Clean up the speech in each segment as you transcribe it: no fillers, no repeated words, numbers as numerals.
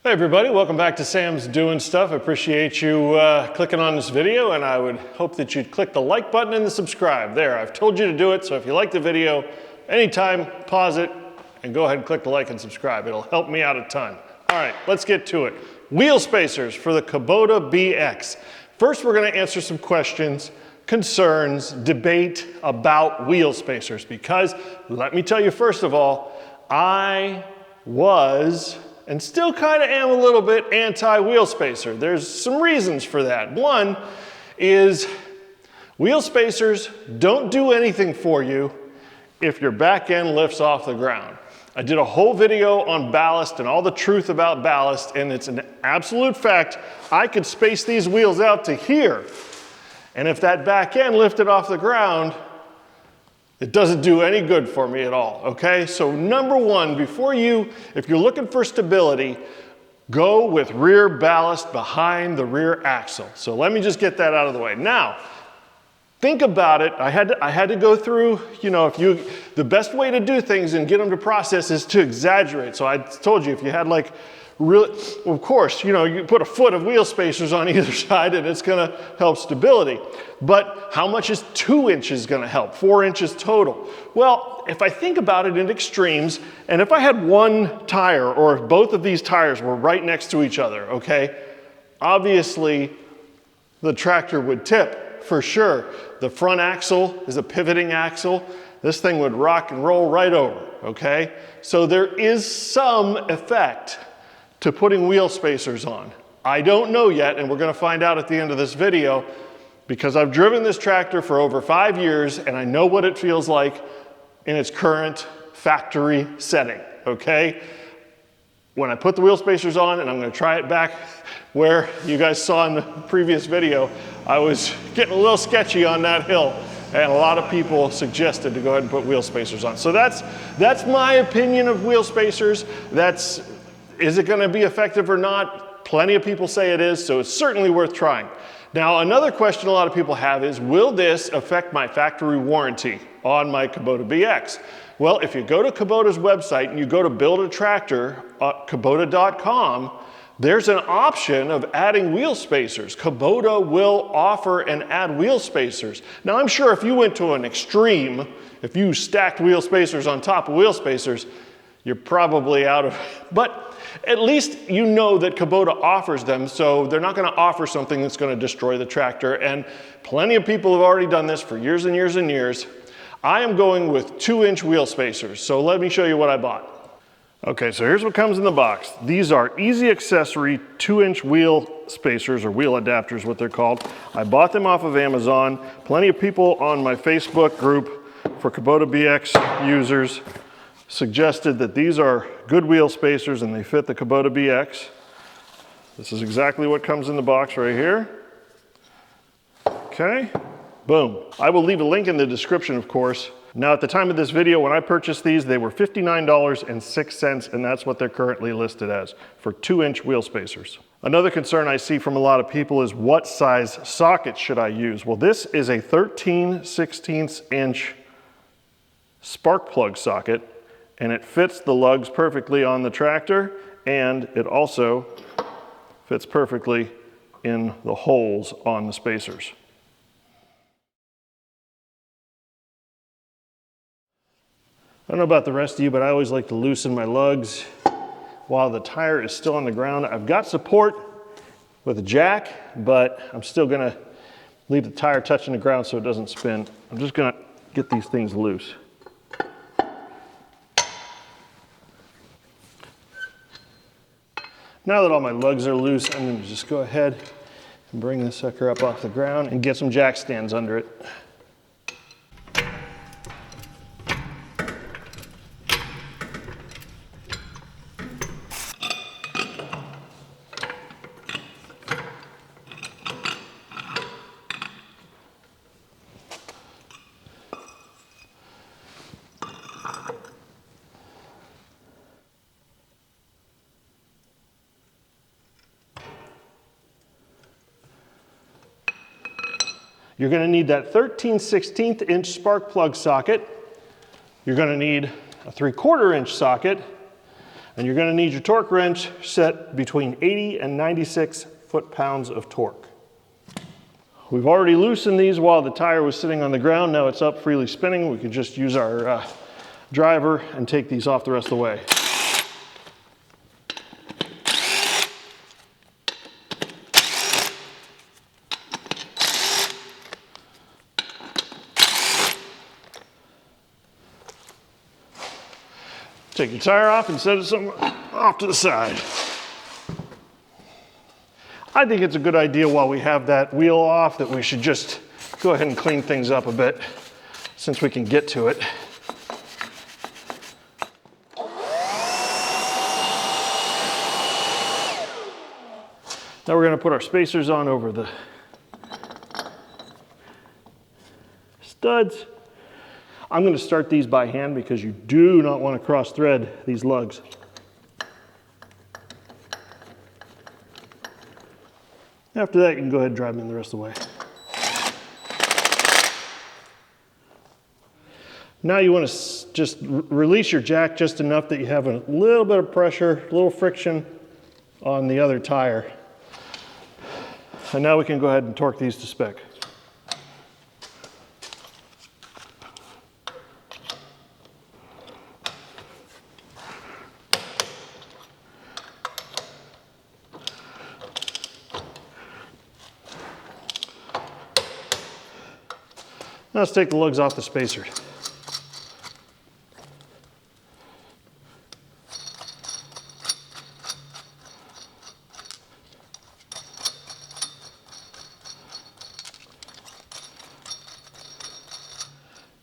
Hey everybody, welcome back to Sam's Doing Stuff. I appreciate you clicking on this video, and I would hope that you'd click the like button and the subscribe. There, I've told you to do it, so if you like the video, anytime, pause it and go ahead and click the like and subscribe. It'll help me out a ton. All right, let's get to it. Wheel spacers for the Kubota BX. First, we're gonna answer some questions, concerns, debate about wheel spacers, because let me tell you first of all, I was and still kind of am a little bit anti-wheel spacer. There's some reasons for that. One is wheel spacers don't do anything for you if your back end lifts off the ground. I did a whole video on ballast and all the truth about ballast, and it's an absolute fact. I could space these wheels out to here, and if that back end lifted off the ground, it doesn't do any good for me at all, okay? So number one, if you're looking for stability, go with rear ballast behind the rear axle. So let me just get that out of the way. Now, think about it. I had to go through, the best way to do things and get them to process is to exaggerate. So I told you, if you had like of course, you put a foot of wheel spacers on either side and it's gonna help stability. But how much is 2 inches gonna help? 4 inches total? Well, if I think about it in extremes, and if I had one tire or if both of these tires were right next to each other, okay, obviously the tractor would tip for sure. The front axle is a pivoting axle. This thing would rock and roll right over, okay? So there is some effect to putting wheel spacers on. I don't know yet, and we're gonna find out at the end of this video, because I've driven this tractor for over 5 years and I know what it feels like in its current factory setting, okay? When I put the wheel spacers on, and I'm gonna try it back where you guys saw in the previous video, I was getting a little sketchy on that hill, and a lot of people suggested to go ahead and put wheel spacers on. So that's my opinion of wheel spacers. Is it gonna be effective or not? Plenty of people say it is, so it's certainly worth trying. Now, another question a lot of people have is, will this affect my factory warranty on my Kubota BX? Well, if you go to Kubota's website and you go to build a tractor at Kubota.com, there's an option of adding wheel spacers. Kubota will offer and add wheel spacers. Now, I'm sure if you went to an extreme, if you stacked wheel spacers on top of wheel spacers, you're probably out of, but at least you know that Kubota offers them, so they're not gonna offer something that's gonna destroy the tractor, and plenty of people have already done this for years and years and years. I am going with 2-inch wheel spacers, so let me show you what I bought. Okay, so here's what comes in the box. These are easy accessory 2-inch wheel spacers, or wheel adapters, what they're called. I bought them off of Amazon. Plenty of people on my Facebook group for Kubota BX users suggested that these are good wheel spacers and they fit the Kubota BX. This is exactly what comes in the box right here. Okay, boom. I will leave a link in the description, of course. Now, at the time of this video, when I purchased these, they were $59.06, and that's what they're currently listed as for 2-inch wheel spacers. Another concern I see from a lot of people is, what size socket should I use? Well, this is a 13/16" spark plug socket, and it fits the lugs perfectly on the tractor, and it also fits perfectly in the holes on the spacers. I don't know about the rest of you, but I always like to loosen my lugs while the tire is still on the ground. I've got support with a jack, but I'm still gonna leave the tire touching the ground so it doesn't spin. I'm just gonna get these things loose. Now that all my lugs are loose, I'm gonna just go ahead and bring this sucker up off the ground and get some jack stands under it. You're gonna need that 13/16" spark plug socket. You're gonna need a 3/4" socket, And you're gonna need your torque wrench set between 80 and 96 foot-pounds of torque. We've already loosened these while the tire was sitting on the ground. Now it's up freely spinning. We can just use our driver and take these off the rest of the way. Take your tire off and set it somewhere off to the side. I think it's a good idea while we have that wheel off that we should just go ahead and clean things up a bit since we can get to it. Now we're going to put our spacers on over the studs. I'm going to start these by hand because you do not want to cross thread these lugs. After that, you can go ahead and drive them in the rest of the way. Now you want to just release your jack just enough that you have a little bit of pressure, a little friction on the other tire. And now we can go ahead and torque these to spec. Now let's take the lugs off the spacer.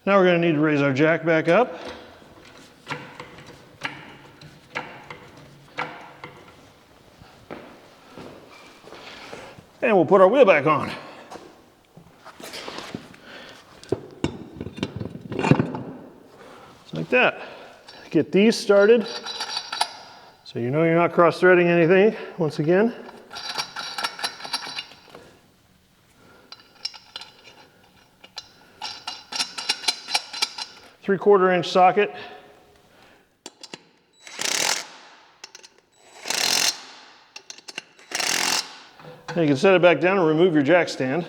Now we're going to need to raise our jack back up. And we'll put our wheel back on. Like that. Get these started so you know you're not cross-threading anything once again. Three-quarter-inch socket. Now you can set it back down and remove your jack stand.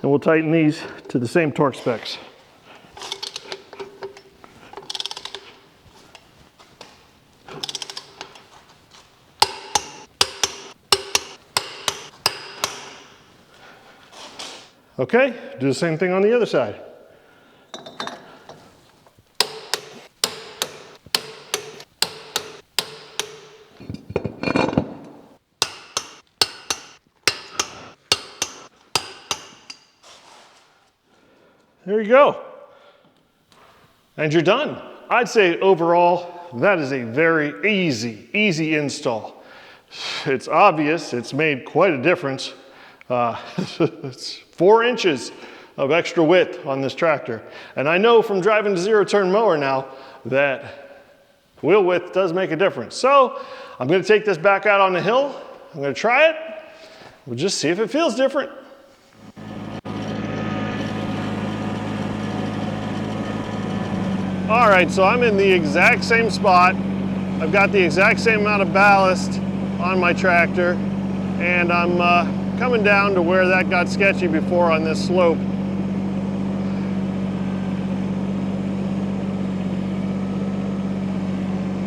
And we'll tighten these to the same torque specs. Okay, do the same thing on the other side. There you go. And you're done. I'd say overall, that is a very easy install. It's obvious, it's made quite a difference. It's 4 inches of extra width on this tractor. And I know from driving a zero-turn mower now that wheel width does make a difference. So I'm gonna take this back out on the hill. I'm gonna try it. We'll just see if it feels different. All right, so I'm in the exact same spot. I've got the exact same amount of ballast on my tractor, and I'm coming down to where that got sketchy before on this slope.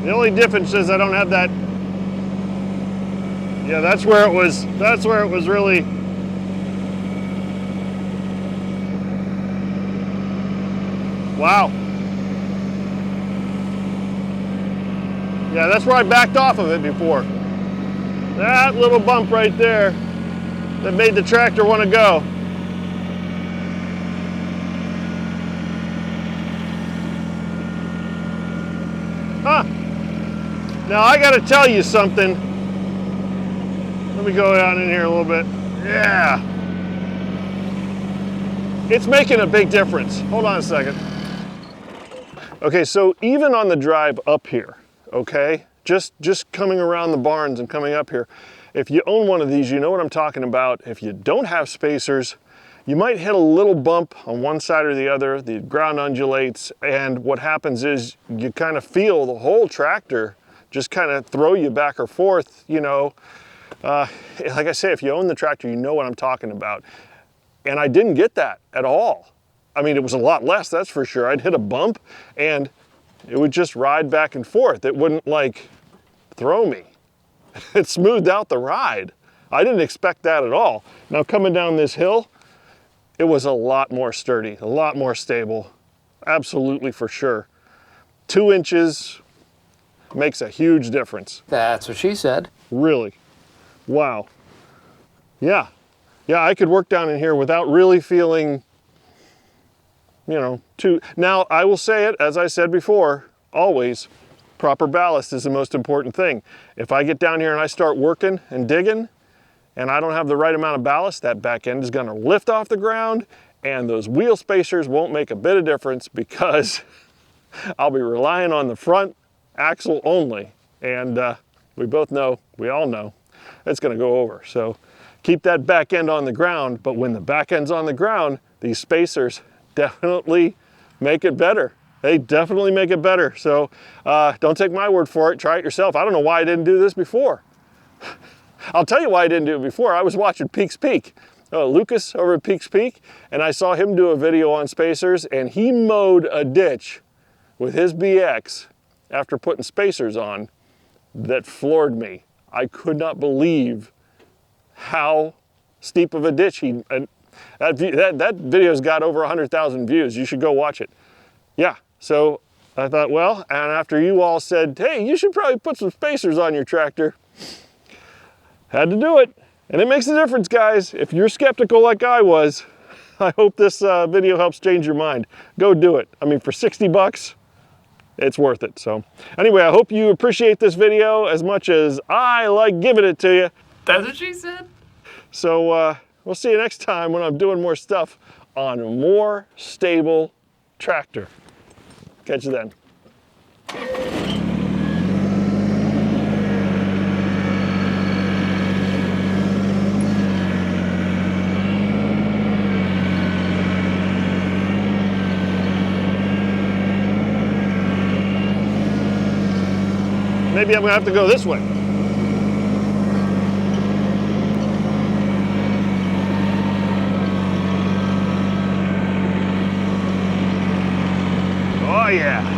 The only difference is I don't have that. Yeah, that's where it was really. Wow. Yeah, that's where I backed off of it before. That little bump right there that made the tractor want to go. Huh. Now I got to tell you something. Let me go down in here a little bit. Yeah. It's making a big difference. Hold on a second. Okay, so even on the drive up here, okay, just coming around the barns and coming up here, if you own one of these, you know what I'm talking about. If you don't have spacers, you might hit a little bump on one side or the other, the ground undulates, and what happens is you kind of feel the whole tractor just kind of throw you back or forth, you know. Like I say, if you own the tractor, you know what I'm talking about. And I didn't get that at all. I mean, it was a lot less, that's for sure. I'd hit a bump and it would just ride back and forth. It wouldn't like throw me. It smoothed out the ride. I didn't expect that at all. Now coming down this hill, it was a lot more sturdy, a lot more stable. Absolutely, for sure. 2 inches makes a huge difference. That's what she said. Really. Wow. Yeah. Yeah, I could work down in here without really feeling, you know, too. Now, I will say it, as I said before, always, proper ballast is the most important thing. If I get down here and I start working and digging, and I don't have the right amount of ballast, that back end is gonna lift off the ground, and those wheel spacers won't make a bit of difference because I'll be relying on the front axle only. And we both know, we all know, it's gonna go over. So keep that back end on the ground, but when the back end's on the ground, these spacers definitely make it better. They definitely make it better. So don't take my word for it, try it yourself. I don't know why I didn't do this before. I'll tell you why I didn't do it before. I was watching Peaks Peak, Lucas over at Peaks Peak, and I saw him do a video on spacers, and he mowed a ditch with his BX after putting spacers on that floored me. I could not believe how steep of a ditch he, that video's got over 100,000 views. You should go watch it. Yeah, so I thought, well, and after you all said, hey, you should probably put some spacers on your tractor, had to do it. And it makes a difference, guys. If you're skeptical like I was, I hope this video helps change your mind. Go do it. I mean, for 60 bucks, it's worth it. So anyway, I hope you appreciate this video as much as I like giving it to you. That's what she said. So we'll see you next time when I'm doing more stuff on a more stable tractor. Catch you then. Maybe I'm gonna have to go this way. Oh yeah.